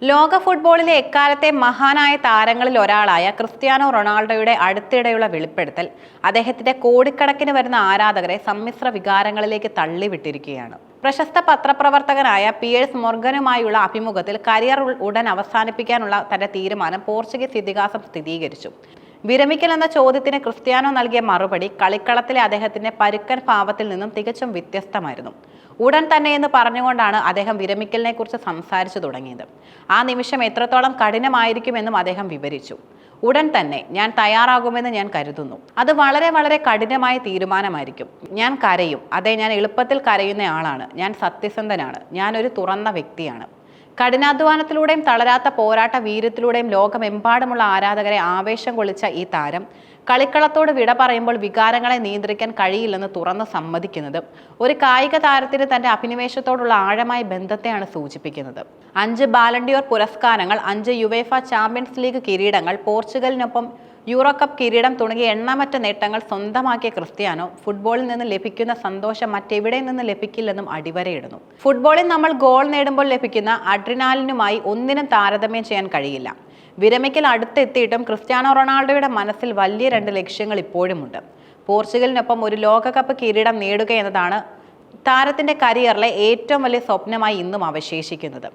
ലോക ഫുട്ബോളിലെ എക്കാലത്തെ മഹാനായ താരങ്ങളിൽ ഒരാളായ ക്രിസ്ത്യാനോ റൊണാൾഡോയുടെ അടുത്തിടെയുള്ള വെളിപ്പെടുത്തൽ അദ്ദേഹത്തിന്റെ കോടിക്കണക്കിന് വരുന്ന ആരാധകരെ സമ്മിശ്ര വികാരങ്ങളിലേക്ക് തള്ളിവിട്ടിരിക്കുകയാണ്. പ്രശസ്ത പത്രപ്രവർത്തകനായ പിയേഴ്സ് മൊർഗനുമായുള്ള അഭിമുഖത്തിൽ കരിയർ ഉടൻ അവസാനിപ്പിക്കാനുള്ള തന്റെ തീരുമാനം പോർച്ചുഗീസ് ഇതിഹാസം സ്ഥിരീകരിച്ചു. വിരമിക്കൽ എന്ന ചോദ്യത്തിന് ക്രിസ്ത്യാനോ നൽകിയ മറുപടി കളിക്കളത്തിലെ അദ്ദേഹത്തിന്റെ പരുക്കൻ ഭാവത്തിൽ നിന്നും തികച്ചും വ്യത്യസ്തമായിരുന്നു. ഉടൻ തന്നെ എന്ന് പറഞ്ഞുകൊണ്ടാണ് അദ്ദേഹം വിരമിക്കലിനെ കുറിച്ച് സംസാരിച്ചു തുടങ്ങിയത്. ആ നിമിഷം എത്രത്തോളം കഠിനമായിരിക്കുമെന്നും അദ്ദേഹം വിവരിച്ചു. ഉടൻ തന്നെ ഞാൻ തയ്യാറാകുമെന്ന് ഞാൻ കരുതുന്നു. അത് വളരെ വളരെ കഠിനമായ തീരുമാനമായിരിക്കും. ഞാൻ കരയും. അതെ, ഞാൻ എളുപ്പത്തിൽ കരയുന്ന ആളാണ്. ഞാൻ സത്യസന്ധനാണ്. ഞാനൊരു തുറന്ന വ്യക്തിയാണ്. കഠിനാധ്വാനത്തിലൂടെയും തളരാത്ത പോരാട്ട വീര്യത്തിലൂടെയും ലോകമെമ്പാടുമുള്ള ആരാധകരെ ആവേശം കൊള്ളിച്ച ഈ താരം കളിക്കളത്തോട് വിട പറയുമ്പോൾ വികാരങ്ങളെ നിയന്ത്രിക്കാൻ കഴിയില്ലെന്ന് തുറന്ന് സമ്മതിക്കുന്നത് ഒരു കായിക താരത്തിന് തന്റെ അഭിനിവേശത്തോടുള്ള ആഴമായ ബന്ധത്തെയാണ് സൂചിപ്പിക്കുന്നത്. 5 ബാലൻഡിയോർ പുരസ്കാരങ്ങൾ, 5 യുവേഫ ചാമ്പ്യൻസ് ലീഗ് കിരീടങ്ങൾ, പോർച്ചുഗലിനൊപ്പം യൂറോ കപ്പ് കിരീടം തുടങ്ങിയ എണ്ണമറ്റ നേട്ടങ്ങൾ സ്വന്തമാക്കിയ ക്രിസ്ത്യാനോ ഫുട്ബോളിൽ നിന്ന് ലഭിക്കുന്ന സന്തോഷം മറ്റെവിടെ നിന്ന് ലഭിക്കില്ലെന്നും അടിവരയിടുന്നു. ഫുട്ബോളിൽ നമ്മൾ ഗോൾ നേടുമ്പോൾ ലഭിക്കുന്ന അഡ്രിനാലിനുമായി ഒന്നിനും താരതമ്യം ചെയ്യാൻ കഴിയില്ല. വിരമിക്കൽ അടുത്തെത്തിയിട്ടും ക്രിസ്ത്യാനോ റൊണാൾഡോയുടെ മനസ്സിൽ വലിയ 2 ലക്ഷ്യങ്ങൾ ഇപ്പോഴുമുണ്ട്. പോർച്ചുഗലിനൊപ്പം ഒരു ലോകകപ്പ് കിരീടം നേടുക എന്നതാണ് താരത്തിന്റെ കരിയറിലെ ഏറ്റവും വലിയ സ്വപ്നമായി ഇന്നും അവശേഷിക്കുന്നത്.